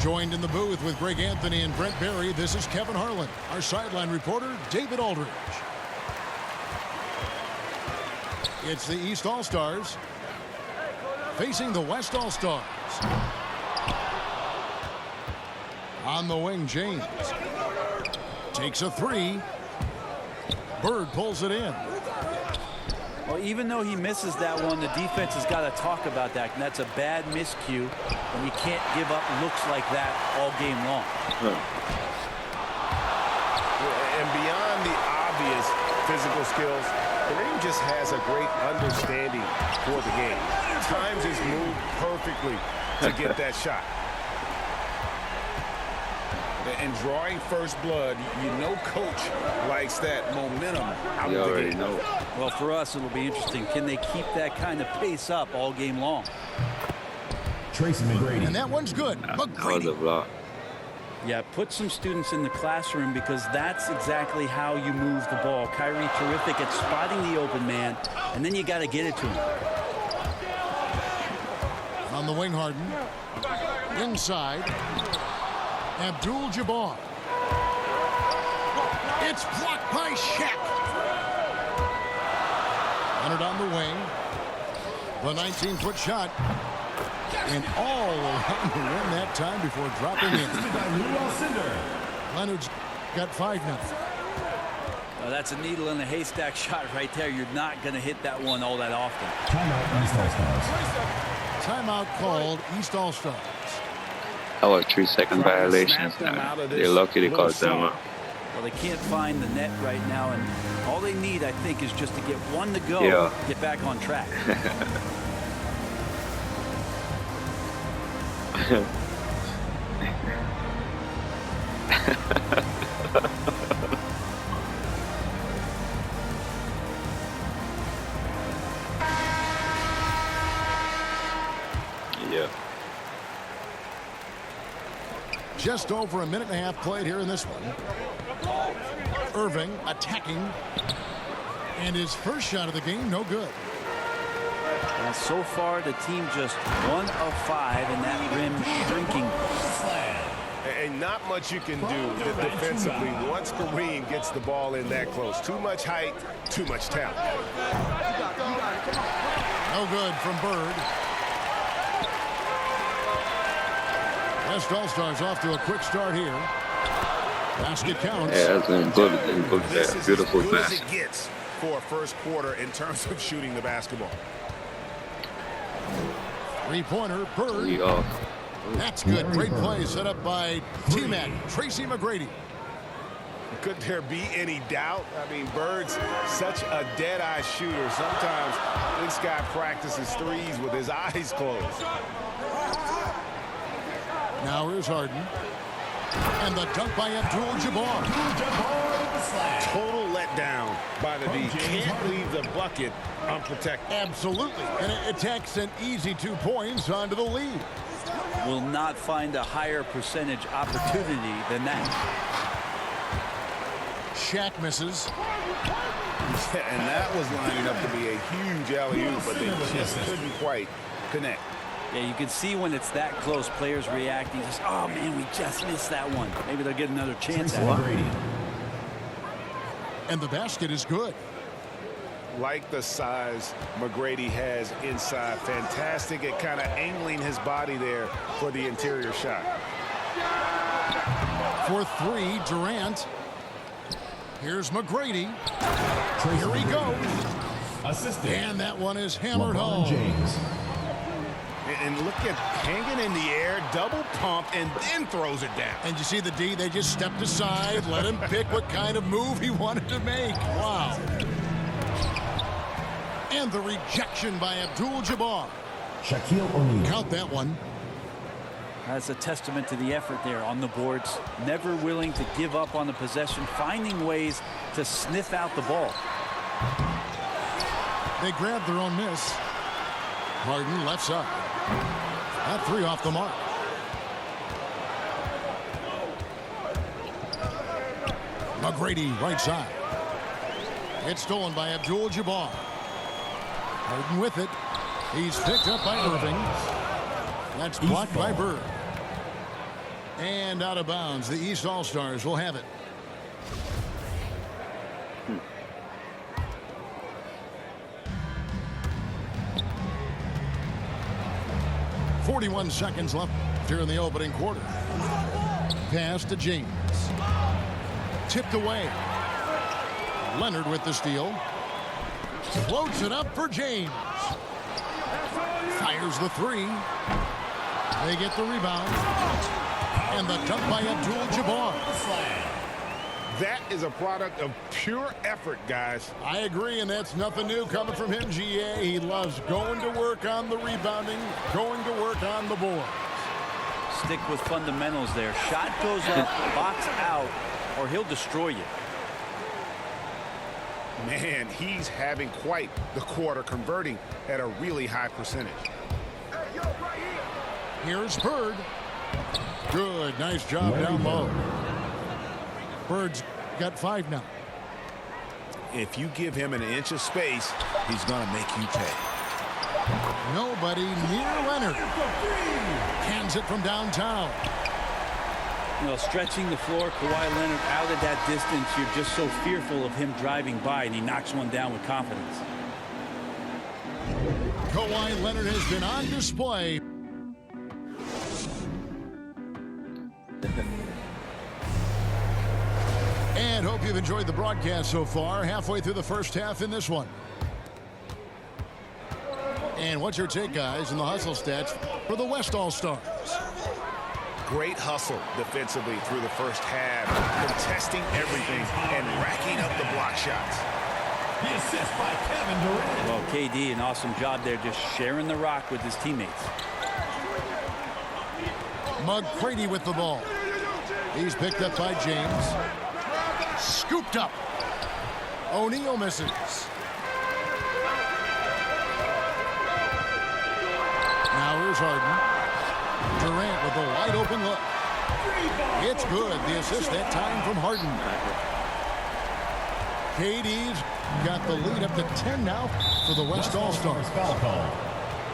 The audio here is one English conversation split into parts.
Joined in the booth with Greg Anthony and Brent Barry, this is Kevin Harlan. Our sideline reporter, David Aldridge. It's the East All-Stars facing the West All-Stars. On the wing, James takes a three. Bird pulls it in. Well, even though he misses that one, the defense has got to talk about that. And that's a bad miscue, and you can't give up looks like that all game long. And beyond the obvious physical skills, Kareem just has a great understanding for the game. Times his move perfectly to get that shot. And drawing first blood, you know coach likes that momentum out You of the already game. know. Well, for us, it'll be interesting. Can they keep that kind of pace up all game long? Tracy McGrady. And that one's good. That was a McGrady. block. Yeah, put some students in the classroom because that's exactly how you move the ball. Kyrie terrific at spotting the open man, and then you got to get it to him. On the wing, Harden. Inside. Abdul-Jabbar. It's blocked by Shaq. Leonard on the wing. The 19-foot shot. And all around the rim that time before dropping in. Leonard's got 5 now. Well, that's a needle in a haystack shot right there. You're not going to hit that one all that often. Timeout, East All-Stars. Timeout called, East All-Stars. That was 3-second violation. They're lucky they called timeout. Well, they can't find the net right now, and all they need, I think, is just to get one to go, Yeah. get back on track. Yeah. Just over a minute and a half played here in this one. Irving attacking. And his first shot of the game, no good. So far, the team just 1 of 5, and that rim shrinking. And not much you can do defensively once Kareem gets the ball in that close. Too much height, too much talent. No good from Bird. West All-Stars off to a quick start here. Basket counts. Yeah, that's been good. Good This there. is Beautiful as good as pass. it gets for a first quarter in terms of shooting the basketball. Three-pointer, Bird. We off. That's good. Great play set up by T-Mac, Tracy McGrady. Could there be any doubt? I mean, Bird's such a dead-eye shooter. Sometimes this guy practices threes with his eyes closed. Now here's Harden. And the dunk by Abdul-Jabbar. Total letdown by the D. Can't leave the bucket unprotected. Absolutely. And it takes an easy 2 points onto the lead. Will not find a higher percentage opportunity than that. Shaq misses. And that was lining up to be a huge alley-oop, but they just couldn't quite connect. Yeah, you can see when it's that close, players reacting. Just, oh, man, we just missed that one. Maybe they'll get another chance at it. And the basket is good. Like the size McGrady has inside. Fantastic at kind of angling his body there for the interior shot. For 3, Durant. Here's McGrady. Here he goes. Assistant. And that one is hammered LeBron home. James. And look at hanging in the air, double pump, and then throws it down. And you see the D, they just stepped aside, let him pick what kind of move he wanted to make. Wow. And the rejection by Abdul-Jabbar. Shaquille O'Neal. Count that one. That's a testament to the effort there on the boards. Never willing to give up on the possession, finding ways to sniff out the ball. They grabbed their own miss. Harden left side. That 3 off the mark. McGrady right side. It's stolen by Abdul-Jabbar. Harden with it. He's picked up by Irving. That's blocked by Bird. And out of bounds. The East All-Stars will have it. Hmm. 41 seconds left here in the opening quarter. Pass to James. Tipped away. Leonard with the steal. Floats it up for James. Fires the three. They get the rebound. And the dunk by Abdul-Jabbar. That is a product of pure effort, guys. I agree, and that's nothing new coming from him, GA. He loves going to work on the rebounding, going to work on the board. Stick with fundamentals there. Shot goes up, box out, or he'll destroy you. Man, he's having quite the quarter, converting at a really high percentage. Here's Bird. Good, nice job down low. Bird's got 5 now. If you give him an inch of space, he's going to make you pay. Nobody near Leonard. Hands it from downtown. You know, stretching the floor, Kawhi Leonard out at that distance, you're just so fearful of him driving by, and he knocks one down with confidence. Kawhi Leonard has been on display. And hope you've enjoyed the broadcast so far. Halfway through the first half in this one. And what's your take, guys, in the hustle stats for the West All-Stars? Great hustle defensively through the first half, contesting everything and racking up the block shots. The assist by Kevin Durant. Well, KD, an awesome job there, just sharing the rock with his teammates. McCready with the ball. He's picked up by James. Scooped up. O'Neal misses. Now here's Harden. Durant with a wide open look. It's good. The assist that time from Harden. KD's got the lead up to 10 now for the West All-Stars. Foul call.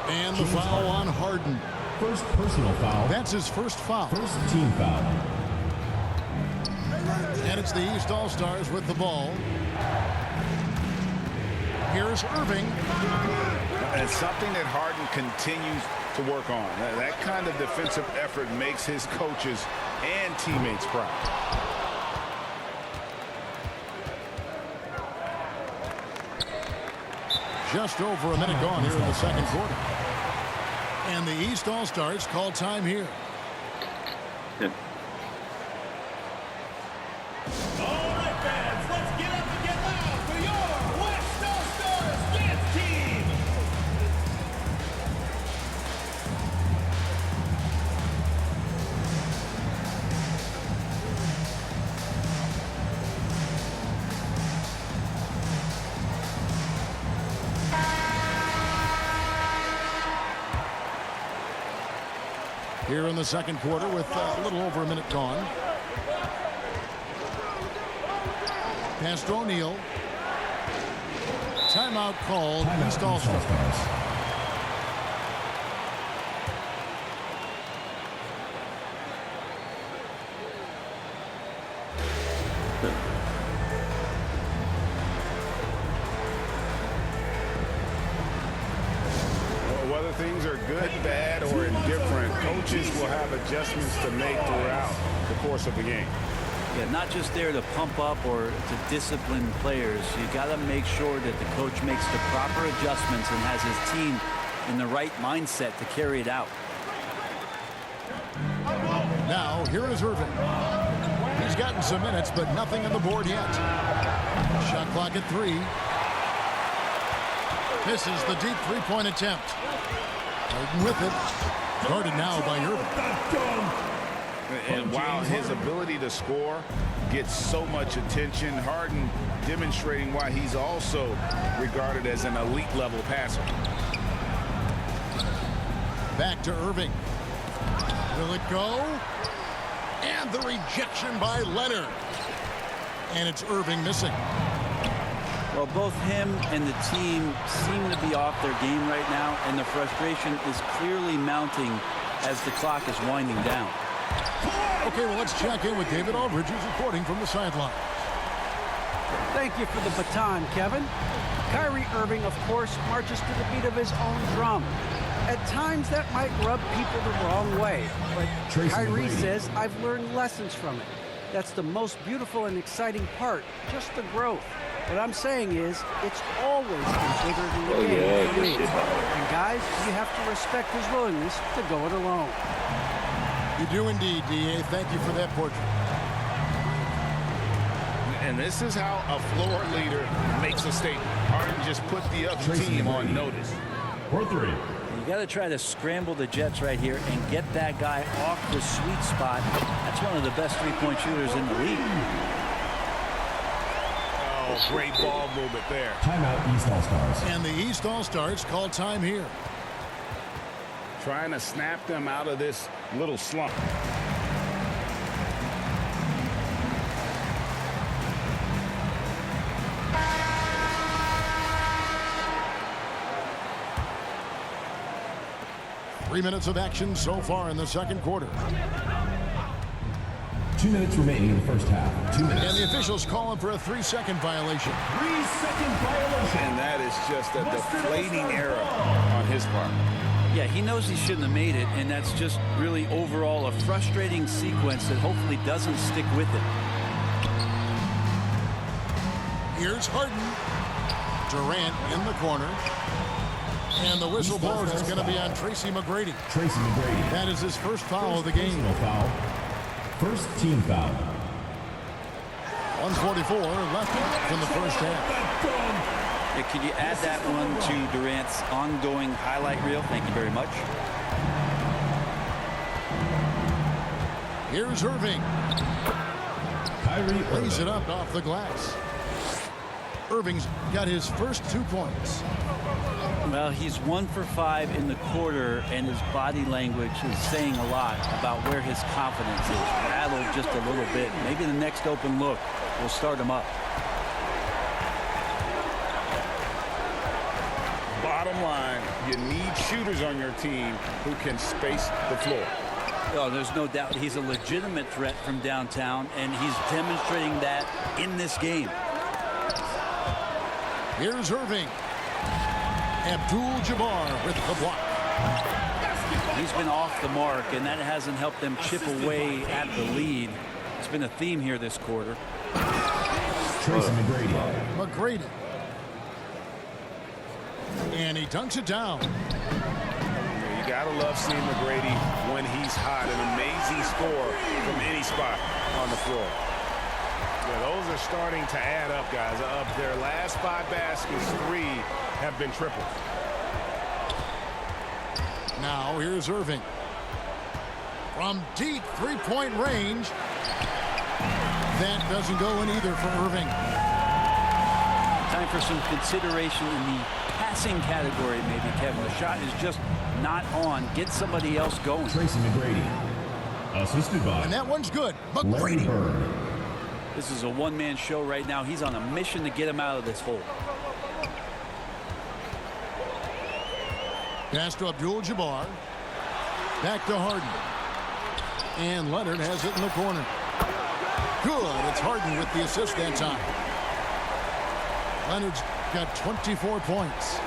And the foul on Harden. First personal foul. That's his first foul. First team foul. And it's the East All-Stars with the ball. Here's Irving. And something that Harden continues to work on. That kind of defensive effort makes his coaches and teammates proud. Just over a minute gone here in the second quarter. And the East All-Stars call time here. Yeah. All right, fans, let's get up and get loud for your West All-Stars dance team. Here in the second quarter with a little over a minute gone. Pass to O'Neal. Timeout called. East All-Stars. Whether things are good, bad, or indifferent, coaches will have adjustments to make throughout the course of the game. Yeah, not just there to pump up or to discipline players. You got to make sure that the coach makes the proper adjustments and has his team in the right mindset to carry it out. Now, here is Irving. He's gotten some minutes, but nothing on the board yet. Shot clock at 3. Misses the deep three-point attempt. Harden with it. Guarded now by Irving. And while his ability to score gets so much attention, Harden demonstrating why he's also regarded as an elite-level passer. Back to Irving. Will it go? And the rejection by Leonard. And it's Irving missing. Well, both him and the team seem to be off their game right now, and the frustration is clearly mounting as the clock is winding down. Okay, well, let's check in with David Aldridge, who's reporting from the sideline. Thank you for the baton, Kevin. Kyrie Irving, of course, marches to the beat of his own drum. At times, that might rub people the wrong way, but Kyrie says, I've learned lessons from it. That's the most beautiful and exciting part, just the growth. What I'm saying is, it's always been bigger than the game for me. And guys, you have to respect his willingness to go it alone. You do indeed, D.A. Thank you for that portrait. And this is how a floor leader makes a statement. Harden just put the other team on notice. For 3. You got to try to scramble the Jets right here and get that guy off the sweet spot. That's one of the best three-point shooters in the league. Oh, great ball movement there. Timeout, East All-Stars. And the East All-Stars call time here. Trying to snap them out of this little slump. Three minutes of action so far in the second quarter. 2 minutes remaining in the first half. 2 minutes. And the officials calling for a 3-second violation. 3-second violation. And that is just a deflating error on his part. Yeah, he knows he shouldn't have made it, and that's just really overall a frustrating sequence that hopefully doesn't stick with it. Here's Harden. Durant in the corner. And the whistle blows. It's going to be on Tracy McGrady. Tracy McGrady. That is his first foul of the game. Foul. First team foul. 1:44 left from the first half. Yeah, could you add that one to Durant's ongoing highlight reel? Thank you very much. Here's Irving. Kyrie Lays it Irving. up off the glass. Irving's got his first 2 points. Well, he's 1 for 5 in the quarter, and his body language is saying a lot about where his confidence is. Rattled just a little bit. Maybe the next open look will start him up. Bottom line, you need shooters on your team who can space the floor. Oh, there's no doubt he's a legitimate threat from downtown, and he's demonstrating that in this game. Here's Irving. Abdul-Jabbar with the block. He's been off the mark, and that hasn't helped them chip away at the lead. It's been a theme here this quarter. Tracy McGrady. McGrady. And he dunks it down. You gotta love seeing McGrady when he's hot. An amazing score from any spot on the floor. Yeah, those are starting to add up, guys. Of their last 5 baskets, 3 have been triples. Now here's Irving. From deep three-point range. That doesn't go in either for Irving. Time for some consideration in the passing category, maybe, Kevin. The shot is just not on. Get somebody else going. Tracy McGrady. Assisted by And that one's good. Larry McGrady. Bird. This is a one-man show right now. He's on a mission to get him out of this hole. Pass to Abdul-Jabbar. Back to Harden. And Leonard has it in the corner. Good. It's Harden with the assist that time. Leonard's got 24 points.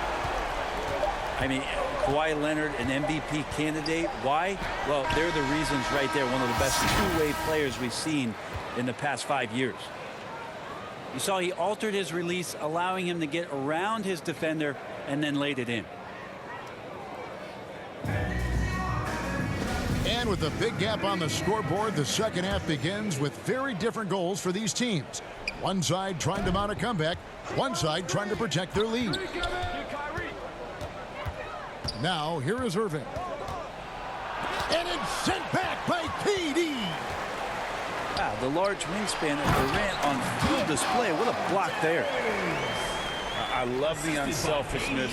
I mean, Kawhi Leonard, an MVP candidate. Why? Well, they're the reasons right there. One of the best two-way players we've seen in the past 5 years. You saw he altered his release, allowing him to get around his defender and then laid it in. And with a big gap on the scoreboard, the second half begins with very different goals for these teams. One side trying to mount a comeback, one side trying to protect their lead. Now, here is Irving. And it's sent back by KD. Wow, the large wingspan of Durant on full display. What a block there. I love the unselfishness,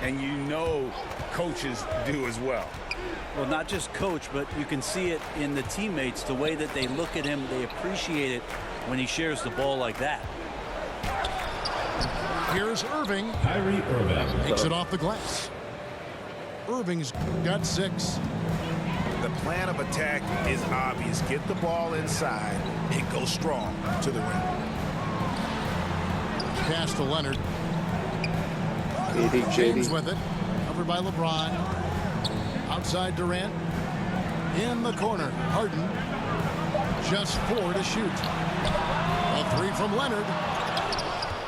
and you know coaches do as well. Well, not just coach, but you can see it in the teammates, the way that they look at him. They appreciate it when he shares the ball like that. Here's Irving. Kyrie Irving. Takes it off the glass. Irving's got 6. The plan of attack is obvious. Get the ball inside and go strong to the rim. Pass to Leonard. JD. James with it. Covered by LeBron. Outside Durant. In the corner. Harden. Just 4 to shoot. A 3 from Leonard.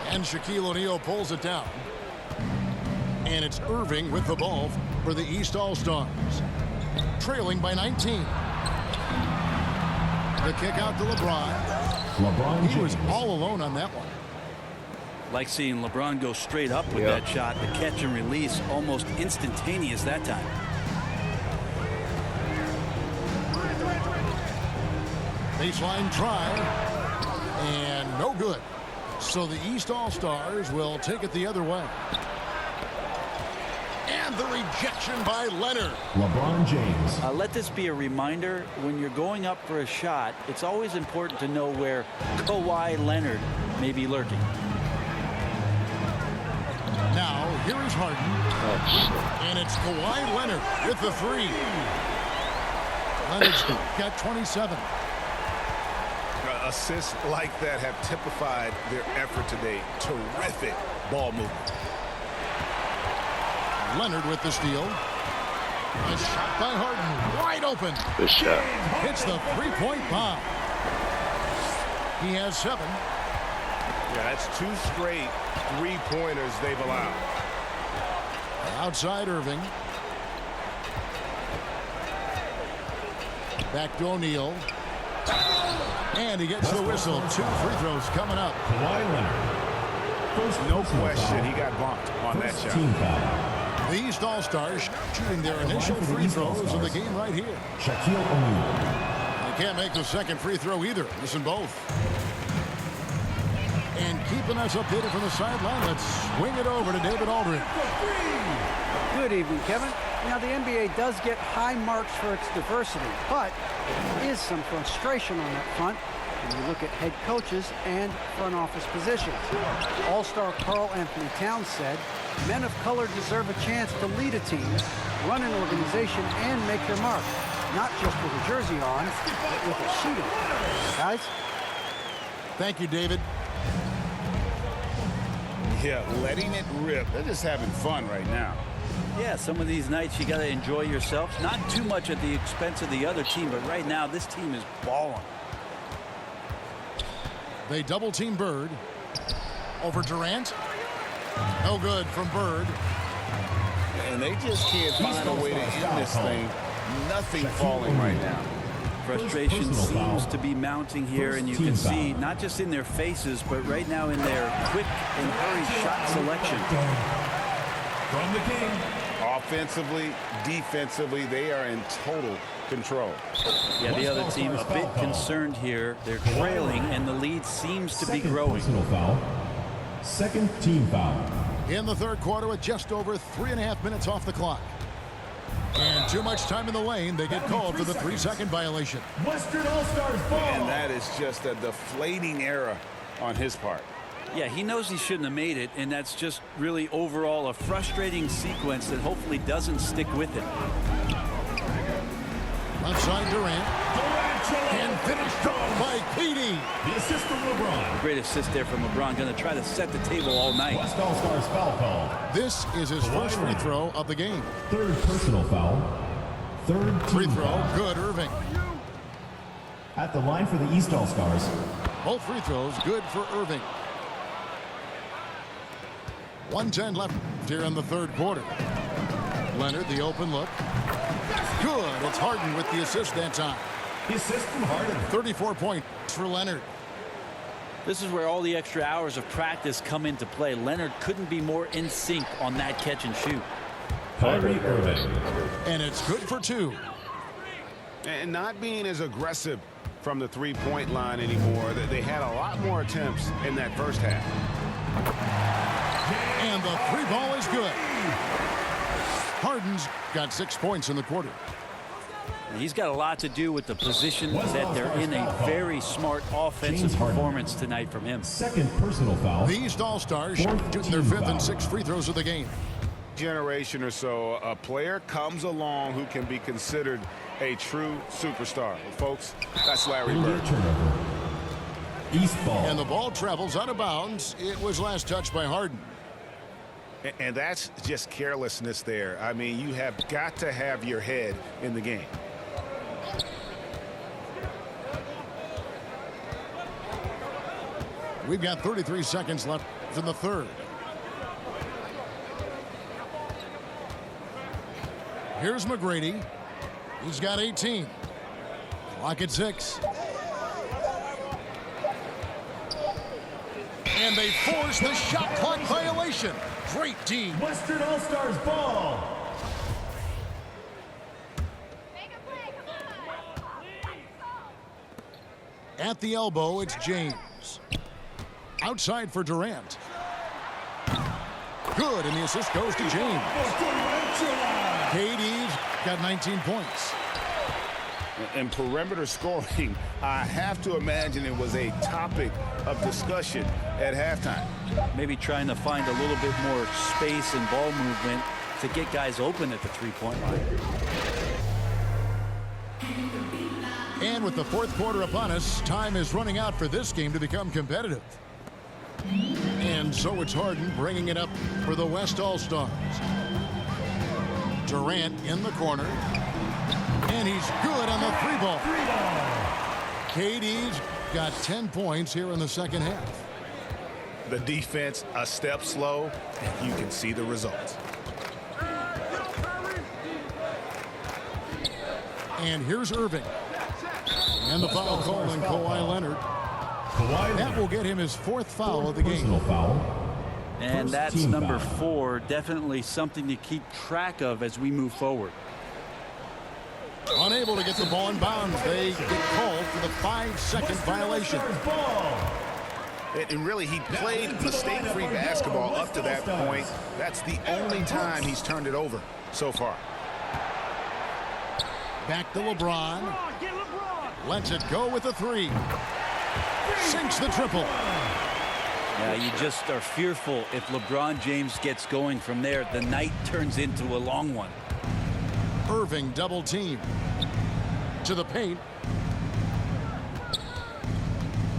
And Shaquille O'Neal pulls it down. And it's Irving with the ball for the East All-Stars. Trailing by 19. The kick out to LeBron. He was all alone on that one. Like seeing LeBron go straight up with that shot. The catch and release almost instantaneous that time. Baseline try. And no good. So the East All-Stars will take it the other way. And the rejection by Leonard. LeBron James. Let this be a reminder, when you're going up for a shot, it's always important to know where Kawhi Leonard may be lurking. Now, here is Harden. And it's Kawhi Leonard with the 3. Leonard's got 27. Assists like that have typified their effort today. Terrific ball movement. Leonard with the steal. A shot by Harden. Wide open. Good shot. Hits the 3-point bomb. He has 7. Yeah, that's 2 straight 3-pointers they've allowed. Outside Irving. Back to O'Neal. And he gets the whistle. 2 free throws coming up. Kawhi Leonard. First No personal question foul. he got bumped on that First shot. team foul. The East All-Stars shooting their initial for the free East throws of the All-Stars. game right here. Shaquille O'Neal. They can't make the second free throw either. Listen both. And keeping us updated from the sideline, let's swing it over to David Aldridge. Good evening, Kevin. Now, the NBA does get high marks for its diversity, but there is some frustration on that front when you look at head coaches and front office positions. All-star Karl Anthony Towns said, men of color deserve a chance to lead a team, run an organization, and make their mark. Not just with a jersey on, but with a sheet on. Guys? Thank you, David. Yeah, letting it rip. They're just having fun right now. Yeah, some of these nights you got to enjoy yourself. Not too much at the expense of the other team, but right now this team is balling. They double team Bird. Over Durant. No good from Bird. And they just can't find a way to end this thing. Nothing falling right now. Frustration personal seems foul. to be mounting here, and you First can team see foul. not just in their faces, but right now in their quick and hurried shot selection. From the King. Offensively, defensively, they are in total control. Yeah, the other team a bit concerned here. They're trailing, and the lead seems to be Second growing. personal foul. Second team foul. In the third quarter with just over 3.5 minutes off the clock. And too much time in the lane. They get called for the 3-second violation. Western All-Stars ball. And that is just a deflating error on his part. Yeah, he knows he shouldn't have made it, and that's just really overall a frustrating sequence that hopefully doesn't stick with it. Outside Durant. And finished off by Keating. The assist from LeBron. Great assist there from LeBron. Going to try to set the table all night. West All-Stars foul call. This is his first free throw of the game. Third personal foul. Third Free team throw, foul. good, Irving. At the line for the East All-Stars. Both free throws good for Irving. 1:10 left here in the third quarter. Leonard, the open look. Good. It's Harden with the assist that time. The assist from Harden. 34 points for Leonard. This is where all the extra hours of practice come into play. Leonard couldn't be more in sync on that catch and shoot. Kyrie Irving. And it's good for 2. And not being as aggressive from the three-point line anymore. They had a lot more attempts in that first half. And the 3 ball is good. Harden's got 6 points in the quarter. He's got a lot to do with the position that they're in. A very smart offensive performance tonight from him. Second personal foul. The East All-Stars Fourth shooting their team 5th and foul. 6th free throws of the game. Generation or so, a player comes along who can be considered A true superstar. Folks, that's Larry Immediate Bird. turnover. East ball. And the ball travels out of bounds. It was last touched by Harden. And that's just carelessness there. I mean, you have got to have your head in the game. We've got 33 seconds left in the third. Here's McGrady. He's got 18. Clock at 6. And they force the shot clock violation. Great team. Western All-Stars ball. At the elbow, it's James. Outside for Durant. Good, and the assist goes to James. KD's got 19 points. And perimeter scoring, I have to imagine it was a topic of discussion at halftime. Maybe trying to find a little bit more space and ball movement to get guys open at the three-point line. And with the fourth quarter upon us, time is running out for this game to become competitive. And so it's Harden bringing it up for the West All-Stars. Durant in the corner. And he's good on the three ball. KD's got 10 points here in the second half. The defense a step slow, and you can see the results. And here's Irving. And the foul call on Kawhi Leonard. That will get him his fourth foul of the game. Personal foul. And First that's team number foul. 4. Definitely something to keep track of as we move forward. Unable to get the ball in bounds. They get called for the 5-second violation. And really, he played mistake-free basketball up to that point. That's the only time he's turned it over so far. Back to LeBron. Lets it go with a 3. Sinks the triple. Yeah, you just are fearful if LeBron James gets going from there, the night turns into a long one. Irving double team. To the paint.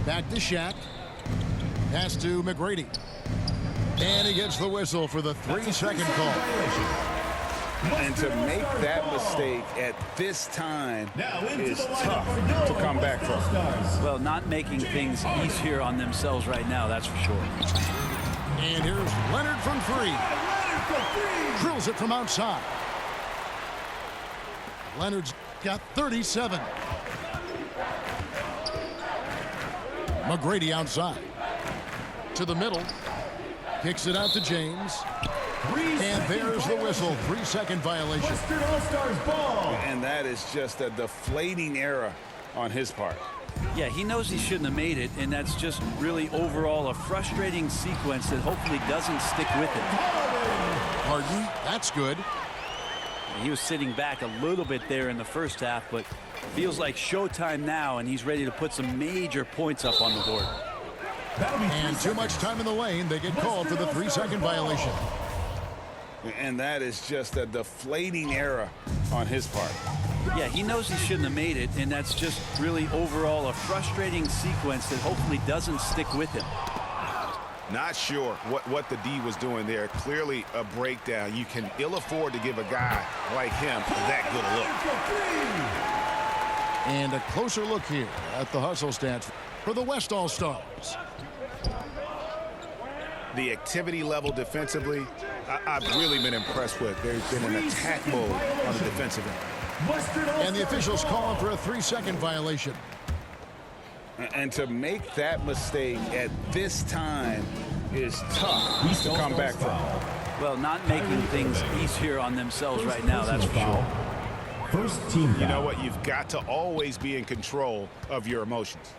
Back to Shaq. Pass to McGrady. And he gets the whistle for the 3-second call. And to make that mistake at this time is tough to come back from. Well, not making things easier on themselves right now, that's for sure. And here's Leonard from 3. Drills it from outside. Leonard's got 37. McGrady outside. To the middle. Kicks it out to James. And there's the whistle. 3-second violation. Western All-Stars ball. And that is just a deflating error on his part. Yeah, he knows he shouldn't have made it, and that's just really overall a frustrating sequence that hopefully doesn't stick with him. Harden, that's good. He was sitting back a little bit there in the first half, but feels like showtime now, and he's ready to put some major points up on the board. And too much time in the lane. They get called for the 3-second violation. And that is just a deflating error on his part. Yeah, he knows he shouldn't have made it, and that's just really overall a frustrating sequence that hopefully doesn't stick with him. Not sure what the D was doing there. Clearly a breakdown. You can ill afford to give a guy like him that good a look. And a closer look here at the hustle stats for the West All-Stars. The activity level defensively, I've really been impressed with. There's been an attack mode on the defensive end. And the officials calling for a 3-second violation. And to make that mistake at this time is tough to come back from. Well, not making things easier on themselves right now, that's for sure. First team foul. You know what? You've got to always be in control of your emotions.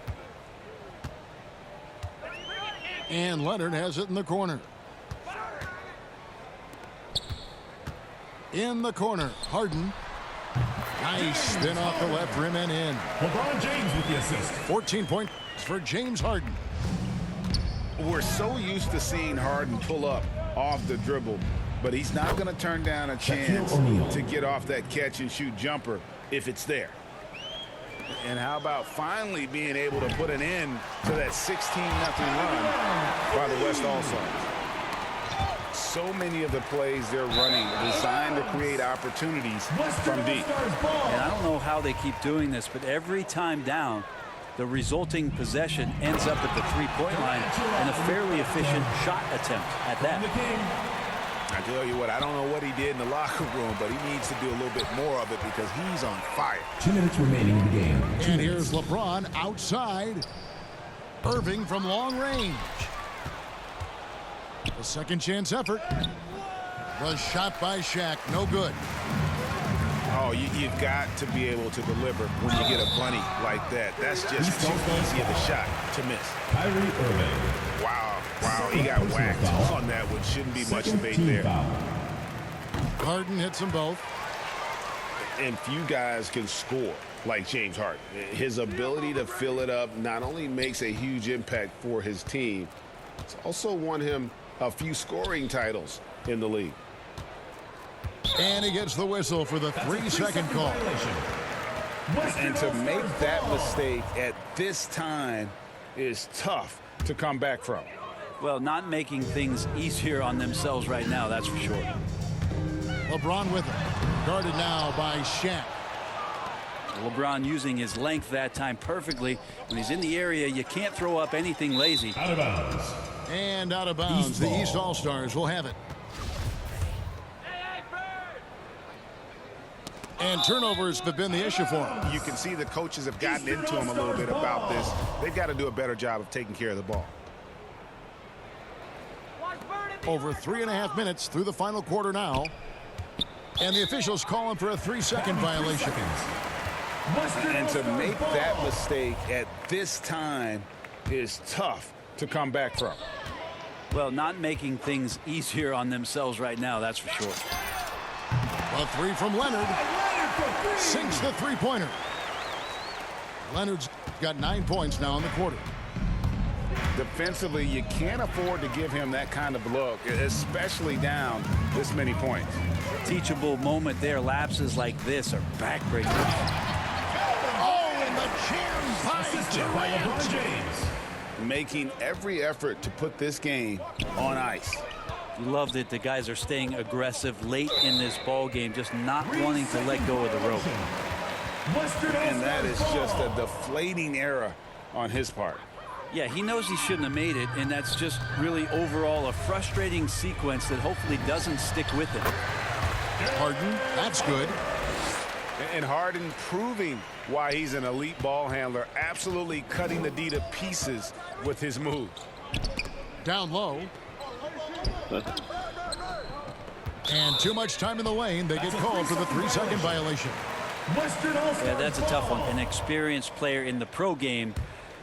And Leonard has it in the corner. In the corner, Harden. Nice spin off the left rim and in. LeBron James with the assist. 14 points for James Harden. We're so used to seeing Harden pull up off the dribble, but he's not going to turn down a chance to get off that catch and shoot jumper if it's there. And how about finally being able to put an end to that 16-0 run by the West All-Stars? So many of the plays they're running designed to create opportunities from deep. And I don't know how they keep doing this, but every time down, the resulting possession ends up at the three-point line and a fairly efficient shot attempt at that. I tell you what, I don't know what he did in the locker room, but he needs to do a little bit more of it because he's on fire. 2 minutes remaining in the game. And here's LeBron outside. Irving from long range. A second chance effort. Was shot by Shaq. No good. Oh, you've got to be able to deliver when you get a bunny like that. That's just too easy of a shot to miss. Kyrie Irving. Wow, he got whacked on that one. Shouldn't be much debate there. Harden hits them both. And few guys can score like James Harden. His ability to fill it up not only makes a huge impact for his team, it's also won him a few scoring titles in the league. And he gets the whistle for the 3-second call. And to make that mistake at this time is tough to come back from. Well, not making things easier on themselves right now, that's for sure. LeBron with him. Guarded now by Shaq. LeBron using his length that time perfectly. When he's in the area, you can't throw up anything lazy. Out of bounds. And out of bounds. East The ball. East All-Stars will have it. And turnovers have been the issue for him. You can see the coaches have gotten into him a little bit about this. They've got to do a better job of taking care of the ball. Over 3.5 minutes through the final quarter now. And the officials calling for a 3-second violation. And to make that mistake at this time is tough to come back from. Well, not making things easier on themselves right now, that's for sure. A three from Leonard. Sinks the three-pointer. Leonard's got 9 points now in the quarter. Defensively, you can't afford to give him that kind of look, especially down this many points. Teachable moment there. Lapses like this are backbreakers. Oh, and the jam by LeBron James. Making every effort to put this game on ice. Loved it. The guys are staying aggressive late in this ball game, just not wanting to let go of the rope. And that is just a deflating error on his part. Yeah, he knows he shouldn't have made it, and that's just really overall a frustrating sequence that hopefully doesn't stick with him. Harden, that's good. And Harden proving why he's an elite ball handler, absolutely cutting the D to pieces with his move. Down low. And too much time in the lane. They get called for the 3-second violation. Yeah, that's a tough one. An experienced player in the pro game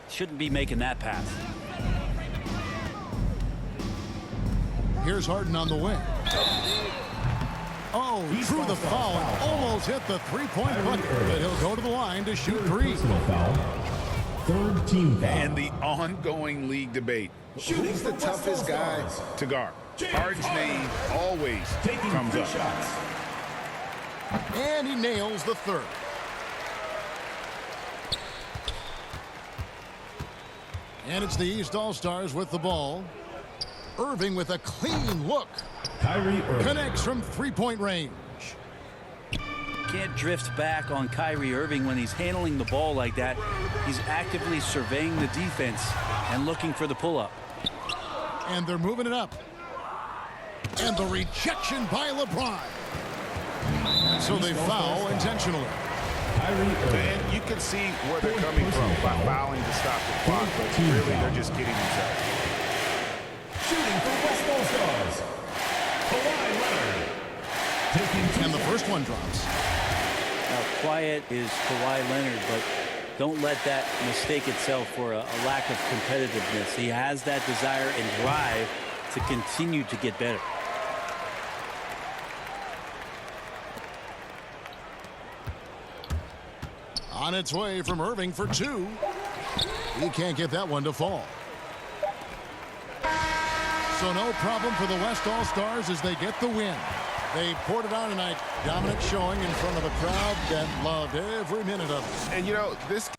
shouldn't be making that pass. Here's Harden on the wing. Oh, through the foul. Almost hit the three-point bucket. But he'll go to the line to shoot three. Foul. Third team foul. And the ongoing league debate. Who's the toughest guy to guard? Harden's name always comes up. Shots. And he nails the third. And it's the East All-Stars with the ball. Irving with a clean look. Kyrie Irving. Connects from three-point range. Can't drift back on Kyrie Irving when he's handling the ball like that. He's actively surveying the defense and looking for the pull-up. And they're moving it up. And the rejection by LeBron. So they foul intentionally. And you can see where they're coming from by fouling to stop the clock, but really they're just kidding themselves. Shooting for West All-Stars. Kawhi Leonard. And the first one drops. Now, quiet is Kawhi Leonard, but don't let that mistake itself for a lack of competitiveness. He has that desire and drive to continue to get better. On its way from Irving for two. He can't get that one to fall. So no problem for the West All-Stars as they get the win. They poured it on tonight. Dominant showing in front of a crowd that loved every minute of it. And, you know, this